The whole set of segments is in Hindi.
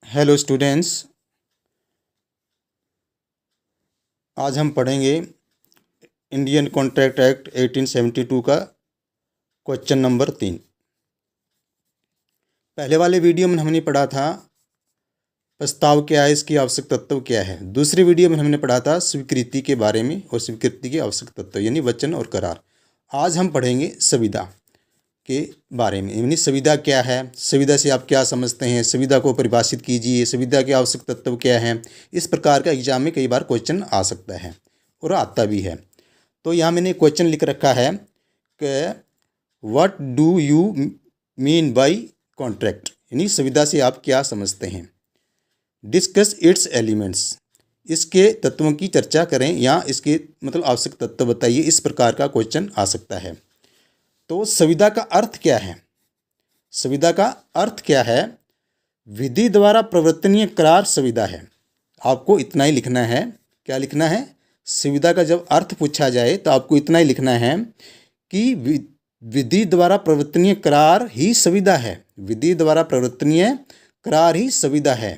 हेलो स्टूडेंट्स, आज हम पढ़ेंगे इंडियन कॉन्ट्रैक्ट एक्ट 1872 का क्वेश्चन नंबर 3। पहले वाले वीडियो में हमने पढ़ा था प्रस्ताव क्या है, इसकी आवश्यक तत्व क्या है। दूसरे वीडियो में हमने पढ़ा था स्वीकृति के बारे में और स्वीकृति के आवश्यक तत्व यानी वचन और करार। आज हम पढ़ेंगे संविदा के बारे में, यानी संविदा क्या है, संविदा से आप क्या समझते हैं, संविदा को परिभाषित कीजिए, संविदा के आवश्यक तत्व क्या है। इस प्रकार का एग्जाम में कई बार क्वेश्चन आ सकता है और आता भी है। तो यहाँ मैंने क्वेश्चन लिख रखा है कि what do you mean by contract, यानी संविदा से आप क्या समझते हैं। डिस्कस इट्स एलिमेंट्स, इसके तत्वों की चर्चा करें या इसके मतलब आवश्यक तत्व बताइए। इस प्रकार का क्वेश्चन आ सकता है। तो संविदा का अर्थ क्या है? संविदा का अर्थ क्या है? विधि द्वारा प्रवर्तनीय करार संविदा है। आपको इतना ही लिखना है। क्या लिखना है? संविदा का जब अर्थ पूछा जाए तो आपको इतना ही लिखना है कि विधि द्वारा प्रवर्तनीय करार ही संविदा है। विधि द्वारा प्रवर्तनीय करार ही संविदा है।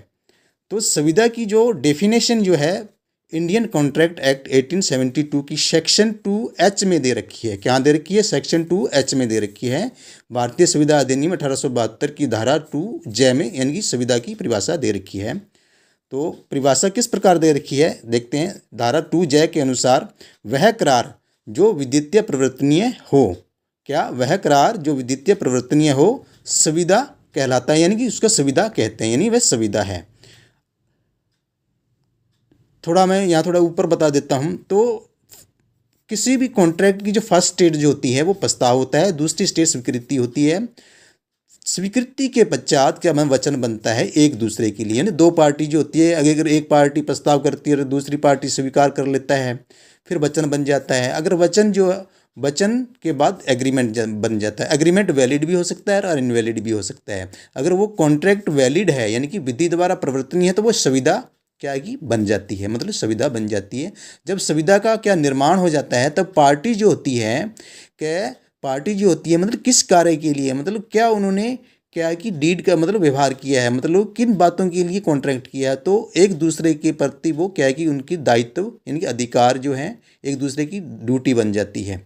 तो संविदा की जो डेफिनेशन जो है इंडियन कॉन्ट्रैक्ट एक्ट 1872 की सेक्शन 2H में दे रखी है। क्या दे रखी है? सेक्शन 2H में दे रखी है। भारतीय संविदा अधिनियम 1872 की धारा 2J में यानी कि संविदा की परिभाषा दे रखी है। तो परिभाषा किस प्रकार दे रखी है देखते हैं। धारा 2J के अनुसार वह करार जो विद्युतीय प्रवर्तनीय हो, क्या वह करार जो विद्युतीय प्रवर्तनीय हो संविदा कहलाता है, यानी कि उसका संविदा कहते हैं, यानी वह संविदा है। थोड़ा मैं यहाँ थोड़ा ऊपर बता देता हूँ। तो किसी भी कॉन्ट्रैक्ट की जो फर्स्ट स्टेज जो होती है वो प्रस्ताव होता है, दूसरी स्टेज स्वीकृति होती है। स्वीकृति के पश्चात क्या वचन बनता है एक दूसरे के लिए, यानी दो पार्टी जो होती है, अगर एक पार्टी प्रस्ताव करती है और दूसरी पार्टी स्वीकार कर लेता है फिर वचन बन जाता है। अगर वचन के बाद एग्रीमेंट बन जाता है। एग्रीमेंट वैलिड भी हो सकता है और इनवैलिड भी हो सकता है। अगर वो कॉन्ट्रैक्ट वैलिड है यानी कि विधि द्वारा प्रवर्तनीय है तो वो संविदा क्या है कि बन जाती है, मतलब संविदा बन जाती है। जब संविदा का क्या निर्माण हो जाता है तब पार्टी जो होती है मतलब किस कार्य के लिए, मतलब क्या उन्होंने क्या है कि डीड का मतलब व्यवहार किया है, मतलब किन बातों के लिए कॉन्ट्रैक्ट किया है। तो एक दूसरे के प्रति वो क्या है कि उनकी दायित्व यानी कि अधिकार जो है एक दूसरे की ड्यूटी बन जाती है।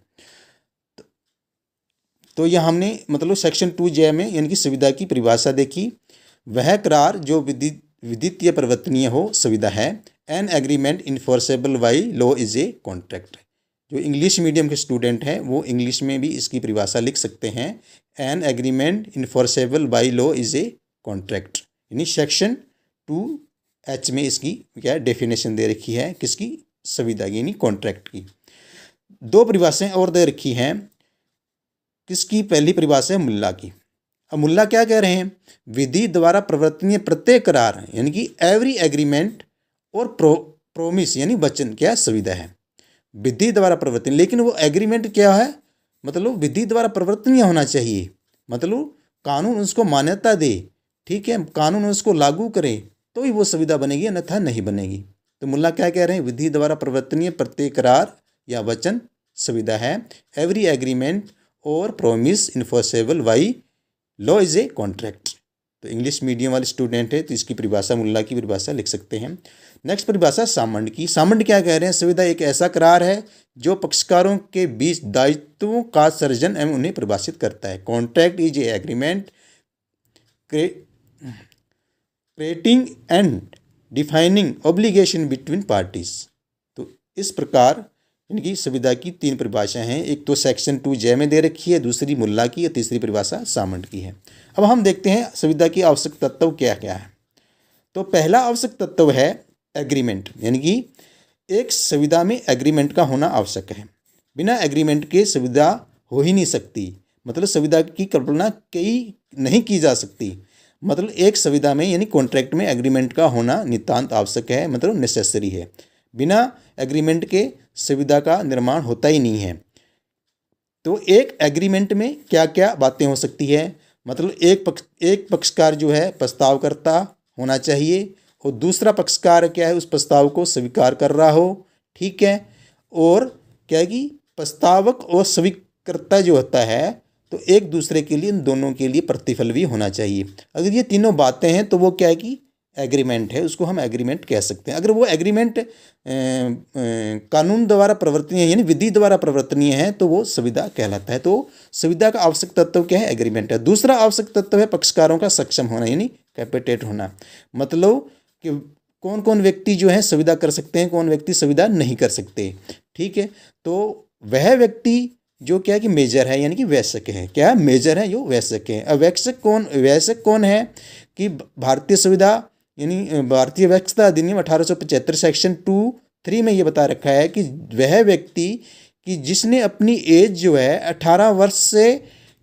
तो यह हमने मतलब सेक्शन 2J में यानी कि संविदा की परिभाषा देखी। वह करार जो विद्युतीय प्रवर्तनीय हो संविदा है। An agreement enforceable by law is a contract. जो इंग्लिश मीडियम के स्टूडेंट हैं वो इंग्लिश में भी इसकी परिभाषा लिख सकते हैं। An agreement enforceable by law is a contract, यानी सेक्शन 2H में इसकी क्या डेफिनेशन दे रखी है, किसकी? संविदा की यानी कॉन्ट्रैक्ट की। दो परिभाषाएं और दे रखी हैं। किसकी? पहली परिभाषा है मुल्ला की। अब मुल्ला क्या कह रहे हैं? विधि द्वारा प्रवर्तनीय प्रत्येक करार यानी कि एवरी एग्रीमेंट और प्रोमिस यानी वचन क्या संविदा है। विधि द्वारा प्रवर्तनीय, लेकिन वो एग्रीमेंट क्या है, मतलब विधि द्वारा प्रवर्तनीय होना चाहिए, मतलब कानून उसको मान्यता दे, ठीक है, कानून उसको लागू करे तो ही वो संविदा बनेगी, अन्यथा नहीं बनेगी। तो मुल्ला क्या कह रहे हैं? विधि द्वारा प्रवर्तनीय प्रत्येक करार या वचन संविदा है। एवरी एग्रीमेंट और promise enforceable by law is a contract. तो इंग्लिश मीडियम वाले स्टूडेंट है तो इसकी परिभाषा मुल्ला की परिभाषा लिख सकते हैं। नेक्स्ट परिभाषा सामंड की। सामंड क्या कह रहे हैं? संविदा एक ऐसा करार है जो पक्षकारों के बीच दायित्वों का सर्जन एवं उन्हें परिभाषित करता है। Contract is a agreement creating and defining obligation between parties. तो इस प्रकार इनकी संविदा की तीन परिभाषाएं हैं। एक तो सेक्शन 2J में दे रखी है, दूसरी मुल्ला की और तीसरी परिभाषा सामंड की है। अब हम देखते हैं संविदा की आवश्यक तत्व क्या क्या है। तो पहला आवश्यक तत्व है एग्रीमेंट, यानी कि एक संविदा में एग्रीमेंट का होना आवश्यक है। बिना एग्रीमेंट के संविदा हो ही नहीं सकती, मतलब संविदा की कल्पना नहीं की जा सकती। मतलब एक संविदा में यानी कॉन्ट्रैक्ट में एग्रीमेंट का होना नितांत आवश्यक है, मतलब नेसेसरी है। बिना एग्रीमेंट के संविदा का निर्माण होता ही नहीं है। तो एक एग्रीमेंट में क्या क्या बातें हो सकती है, मतलब एक पक्षकार जो है प्रस्तावकर्ता होना चाहिए और दूसरा पक्षकार क्या है उस प्रस्ताव को स्वीकार कर रहा हो, ठीक है। और क्या है कि प्रस्तावक और स्वीकर्ता जो होता है तो एक दूसरे के लिए, इन दोनों के लिए प्रतिफल भी होना चाहिए। अगर ये तीनों बातें हैं तो वो क्या है कि एग्रीमेंट है उसको हम एग्रीमेंट कह सकते हैं। अगर वो एग्रीमेंट कानून द्वारा प्रवर्तनीय यानी विधि द्वारा प्रवर्तनीय है तो वो संविदा कहलाता है। तो संविदा का आवश्यक तत्व क्या है? एग्रीमेंट है। दूसरा आवश्यक तत्व है पक्षकारों का सक्षम होना यानी कैपेटेट होना। मतलब कि कौन कौन व्यक्ति जो है संविदा कर सकते हैं, कौन व्यक्ति संविदा नहीं कर सकते। ठीक है, तो वह व्यक्ति जो क्या है कि मेजर है यानी कि वयस्क है। क्या है? मेजर है, जो वयस्क है। अब वयस्क कौन है कि भारतीय संविदा यानी भारतीय वयस्कता अधिनियम 1875 सेक्शन 2(3) में ये बता रखा है कि वह व्यक्ति कि जिसने अपनी एज जो है 18 वर्ष से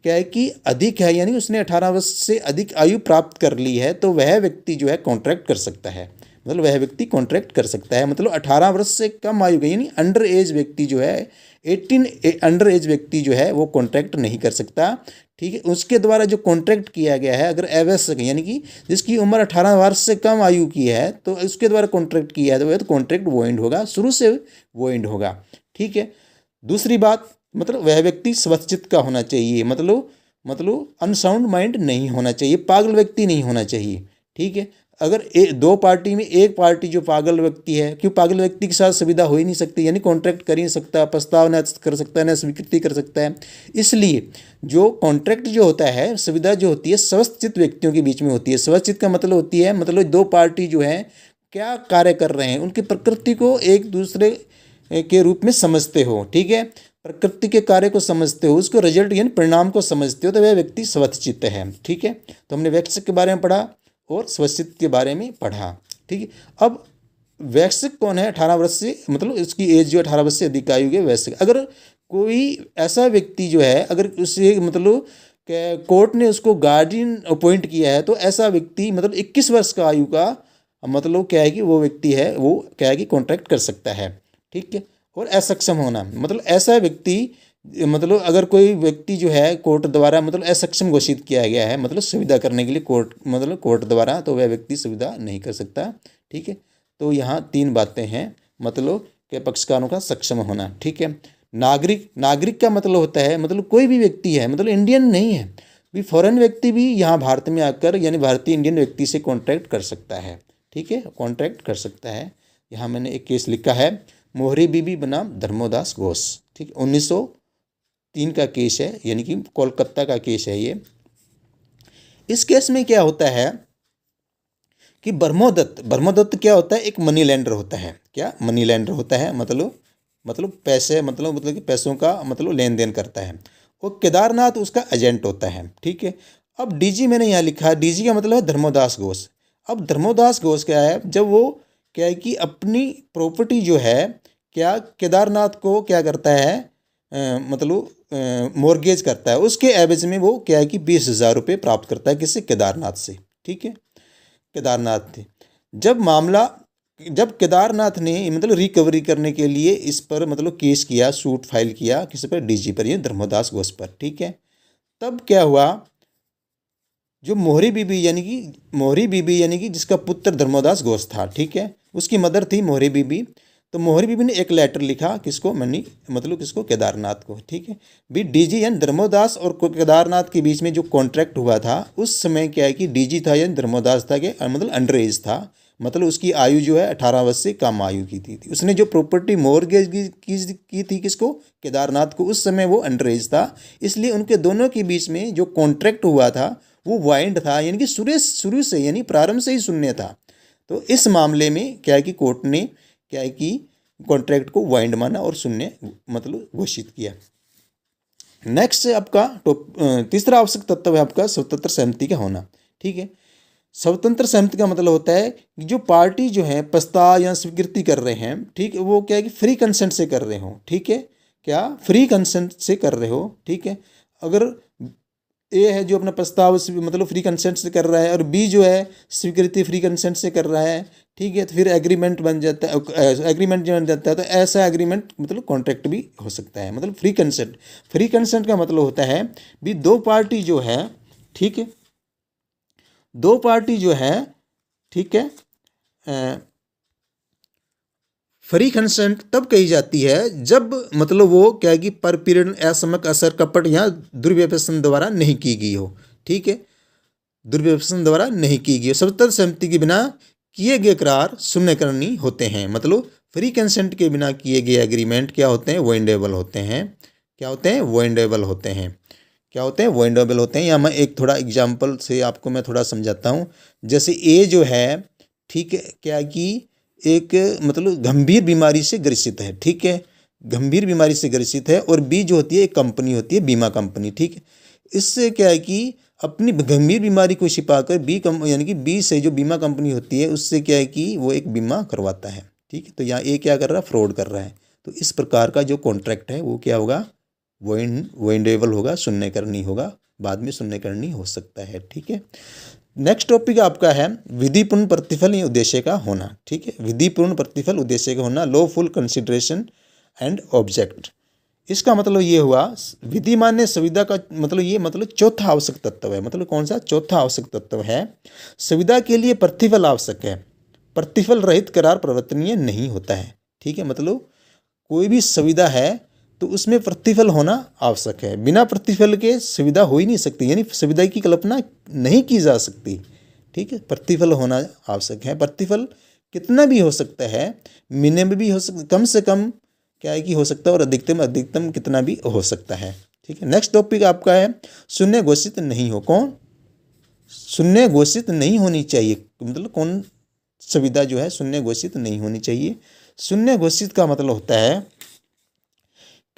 क्या है कि अधिक है यानी उसने 18 वर्ष से अधिक आयु प्राप्त कर ली है तो वह व्यक्ति जो है कॉन्ट्रैक्ट कर सकता है। मतलब वह व्यक्ति कॉन्ट्रैक्ट कर सकता है। मतलब 18 वर्ष से कम आयु का यानी अंडर एज व्यक्ति जो है 18 अंडर एज व्यक्ति जो है वो कॉन्ट्रैक्ट नहीं कर सकता। ठीक है, उसके द्वारा जो कॉन्ट्रैक्ट किया गया है अगर आवश्यक यानी कि जिसकी उम्र 18 वर्ष से कम आयु की है तो उसके द्वारा कॉन्ट्रैक्ट किया है तो वह तो कॉन्ट्रैक्ट वॉइड होगा, शुरू से वॉइड होगा। ठीक है, दूसरी बात मतलब वह व्यक्ति स्वचित का होना चाहिए। मतलब अनसाउंड माइंड नहीं होना चाहिए, पागल व्यक्ति नहीं होना चाहिए। ठीक है, अगर दो पार्टी में एक पार्टी जो पागल व्यक्ति है, क्यों पागल व्यक्ति के साथ सुविधा हो ही नहीं सकती यानी कॉन्ट्रैक्ट कर ही नहीं सकता, प्रस्ताव न कर सकता है, न स्वीकृति कर सकता है। इसलिए जो कॉन्ट्रैक्ट जो होता है, सुविधा जो होती है स्वचित व्यक्तियों के बीच में होती है। स्वचित का मतलब होती है मतलब दो पार्टी जो है क्या कार्य कर रहे हैं उनकी प्रकृति को एक दूसरे के रूप में समझते हो। ठीक है, प्रकृति के कार्य को समझते हो, उसको रिजल्ट यानी परिणाम को समझते हो तो वह व्यक्ति स्वचित है। ठीक है, तो हमने वयस्क के बारे में पढ़ा और स्वचित के बारे में पढ़ा। ठीक है, अब वयस्क कौन है? 18 वर्ष से मतलब उसकी एज जो 18 वर्ष से अधिक आयु के वयस्क। अगर कोई ऐसा व्यक्ति जो है अगर उसे मतलब कोर्ट ने उसको गार्डियन अपॉइंट किया है तो ऐसा व्यक्ति मतलब 21 वर्ष का आयु का मतलब क्या है कि वो व्यक्ति है वो क्या है कि कॉन्ट्रैक्ट कर सकता है। ठीक है, और असक्षम होना मतलब ऐसा व्यक्ति मतलब अगर कोई व्यक्ति जो है कोर्ट द्वारा मतलब असक्षम घोषित किया गया है मतलब सुविधा करने के लिए कोर्ट द्वारा तो वह व्यक्ति सुविधा नहीं कर सकता। ठीक है, तो यहाँ 3 बातें हैं मतलब के पक्षकारों का सक्षम होना। ठीक है, नागरिक का मतलब होता है मतलब कोई भी व्यक्ति है मतलब इंडियन नहीं है भी फॉरेन व्यक्ति भी यहाँ भारत में आकर यानी भारतीय इंडियन व्यक्ति से कॉन्ट्रैक्ट कर सकता है। ठीक है, कॉन्ट्रैक्ट कर सकता है। यहाँ मैंने एक केस लिखा है मोहरी बीबी बनाम धर्मोदास घोष। ठीक, 1903 का केस है यानी कि कोलकाता का केस है ये। इस केस में क्या होता है कि ब्रह्मदत्त क्या होता है? एक मनी लैंडर होता है। क्या मनी लैंडर होता है? मतलब पैसे मतलब कि पैसों का मतलब लेन देन करता है। और केदारनाथ उसका एजेंट होता है। ठीक है, अब डीजी मैंने यहाँ लिखा, डीजी का मतलब है धर्मोदास घोष। अब धर्मोदास घोष क्या है? जब वो क्या है कि अपनी प्रॉपर्टी जो है क्या केदारनाथ को क्या करता है मतलब मॉर्गेज करता है, उसके एवज में वो क्या है कि 20,000 रुपये प्राप्त करता है किससे? केदारनाथ से। ठीक है, केदारनाथ थे जब केदारनाथ ने मतलब रिकवरी करने के लिए इस पर मतलब केस किया, सूट फाइल किया किस पर? डीजी पर, ये धर्मोदास घोष पर। ठीक है, तब क्या हुआ जो मोहरी बीबी यानी कि जिसका पुत्र धर्मोदास घोष था। ठीक है, उसकी मदर थी मोहरी बीबी। तो मोहरी बीबी ने एक लेटर लिखा किसको? किसको? केदारनाथ को। ठीक है, भी डीजी यानी धर्मोदास और केदारनाथ के बीच में जो कॉन्ट्रैक्ट हुआ था उस समय क्या है कि डीजी था यानी धर्मोदास था कि मतलब अंडर एज था, मतलब उसकी आयु जो है 18 वर्ष से कम आयु की थी। उसने जो प्रॉपर्टी मॉर्गेज की थी किसको? केदारनाथ को। उस समय वो अंडर एज था, इसलिए उनके दोनों के बीच में जो कॉन्ट्रैक्ट हुआ था वो वाइंड था यानी कि शुरू से यानी प्रारंभ से ही शून्य था। तो इस मामले में क्या है कि कोर्ट ने क्या है कि कॉन्ट्रैक्ट को वाइंड माना और शून्य मतलब घोषित किया। नेक्स्ट है आपका तीसरा आवश्यक तत्व है आपका स्वतंत्र सहमति का होना। ठीक है, स्वतंत्र सहमति का मतलब होता है कि जो पार्टी जो है प्रस्ताव या स्वीकृति कर रहे हैं, ठीक है, वो क्या है कि फ्री कंसेंट से कर रहे हो। ठीक है, क्या फ्री कंसेंट से कर रहे हो। ठीक है, अगर ए है जो अपना प्रस्ताव मतलब फ्री कंसेंट से कर रहा है और बी जो है स्वीकृति फ्री कंसेंट से कर रहा है। ठीक है, तो फिर एग्रीमेंट बन जाता है। एग्रीमेंट जो बन जाता है तो ऐसा एग्रीमेंट मतलब कॉन्ट्रैक्ट भी हो सकता है। मतलब फ्री कंसेंट का मतलब होता है भी दो पार्टी जो है, ठीक है, दो पार्टी जो है, ठीक है, फ्री कंसेंट तब कही जाती है जब मतलब वो क्या है कि पर पीरियड असमक असर कपट या दुर्व्यसन द्वारा नहीं की गई हो। ठीक है, दुर्व्यसन द्वारा नहीं की गई। स्वतंत्र सहमति के बिना किए गए करार शून्यकरणीय होते हैं। मतलब फ्री कंसेंट के बिना किए गए एग्रीमेंट क्या होते हैं, वॉइडेबल होते हैं। क्या होते हैं, वॉइडेबल होते हैं। क्या होते हैं, वॉइडेबल होते हैं। या मैं एक थोड़ा एग्जाम्पल से आपको मैं थोड़ा समझाता हूँ। जैसे ए जो है, ठीक है, क्या कि एक मतलब गंभीर बीमारी से ग्रसित है, ठीक है, गंभीर बीमारी से ग्रसित है। और बी जो होती है एक कंपनी होती है, बीमा कंपनी, ठीक है। इससे क्या है कि अपनी गंभीर बीमारी को छिपाकर यानी कि बी से जो बीमा कंपनी होती है उससे क्या है कि वो एक बीमा करवाता है, ठीक है। तो यहाँ ए क्या कर रहा है, फ्रॉड कर रहा है। तो इस प्रकार का जो कॉन्ट्रैक्ट है वो क्या होगा, वॉइडेबल होगा, शून्यकरणीय होगा, बाद में शून्यकरणीय हो सकता है, ठीक है। नेक्स्ट टॉपिक आपका है विधिपूर्ण प्रतिफल या उद्देश्य का होना, ठीक है। विधिपूर्ण प्रतिफल, उद्देश्य का होना, लॉफुल कंसिडरेशन एंड ऑब्जेक्ट। इसका मतलब ये हुआ विधिमान्य संविदा का मतलब ये मतलब चौथा आवश्यक तत्व है। मतलब कौन सा, चौथा आवश्यक तत्व है। संविदा के लिए प्रतिफल आवश्यक है। प्रतिफल रहित करार प्रवर्तनीय नहीं होता है, ठीक है। मतलब कोई भी संविदा है तो उसमें प्रतिफल होना आवश्यक है। बिना प्रतिफल के सुविधा हो ही नहीं सकती, यानी सुविधा की कल्पना नहीं की जा सकती, ठीक है। प्रतिफल होना आवश्यक है। प्रतिफल कितना भी हो सकता है, मिनिमम भी हो सकता, कम से कम क्या है कि हो सकता है, और अधिकतम कितना भी हो सकता है, ठीक है। नेक्स्ट टॉपिक आपका है शून्य घोषित नहीं हो। कौन, शून्य घोषित नहीं होनी चाहिए। मतलब कौन सुविधा जो है शून्य घोषित नहीं होनी चाहिए। शून्य घोषित का मतलब होता है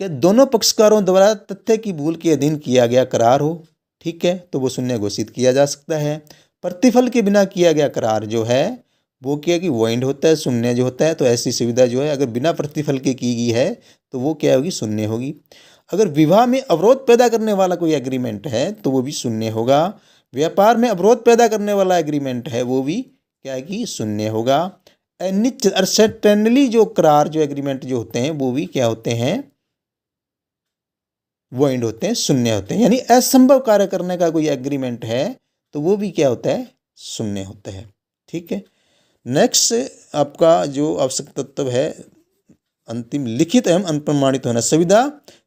कि दोनों पक्षकारों द्वारा तथ्य की भूल के अधीन किया गया करार हो, ठीक है, तो वो शून्य घोषित किया जा सकता है। प्रतिफल के बिना किया गया करार जो है वो क्या कि वॉइड होता है, शून्य जो होता है। तो ऐसी सुविधा जो है अगर बिना प्रतिफल के की गई है तो वो क्या होगी, शून्य होगी। अगर विवाह में अवरोध पैदा करने वाला कोई एग्रीमेंट है तो वो भी शून्य होगा। व्यापार में अवरोध पैदा करने वाला एग्रीमेंट है वो भी क्या है कि शून्य होगा। अनिश्चित अनसर्टेनली जो करार जो एग्रीमेंट जो होते हैं वो भी क्या होते हैं, वॉइड होते हैं, शून्य होते हैं। यानी असंभव कार्य करने का कोई एग्रीमेंट है तो वो भी क्या होता है, शून्य होता है, ठीक है। नेक्स्ट आपका जो आवश्यक तत्व है अंतिम, लिखित एवं अनप्रमाणित होना। संविदा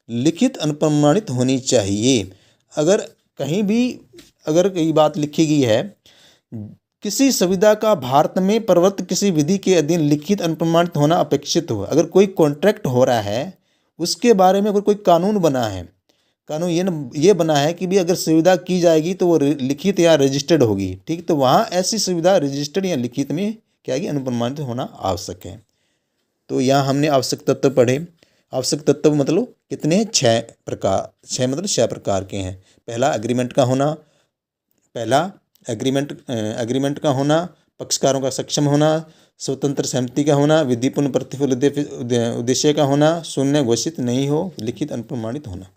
लिखित अनप्रमाणित होनी चाहिए। अगर कहीं भी अगर कोई बात लिखी गई है, किसी संविदा का भारत में प्रवर्तित किसी विधि के अधीन लिखित अनप्रमाणित होना अपेक्षित हो। अगर कोई कॉन्ट्रैक्ट हो रहा है उसके बारे में अगर कोई कानून बना है, कानून ये बना है कि भी अगर सुविधा की जाएगी तो वो लिखित या रजिस्टर्ड होगी, ठीक। तो वहाँ ऐसी सुविधा रजिस्टर्ड या लिखित में क्या है कि अनुप्रमाणित होना आवश्यक है। तो यहाँ हमने आवश्यक तत्व पढ़े। आवश्यक तत्व मतलब कितने, 6 प्रकार, 6 मतलब 6 प्रकार के हैं। पहला एग्रीमेंट का होना, एग्रीमेंट का होना, पक्षकारों का सक्षम होना, स्वतंत्र सहमति का होना, विधिपूर्ण प्रतिफल उद्देश्य का होना, शून्य घोषित नहीं हो, लिखित अनप्रमाणित होना।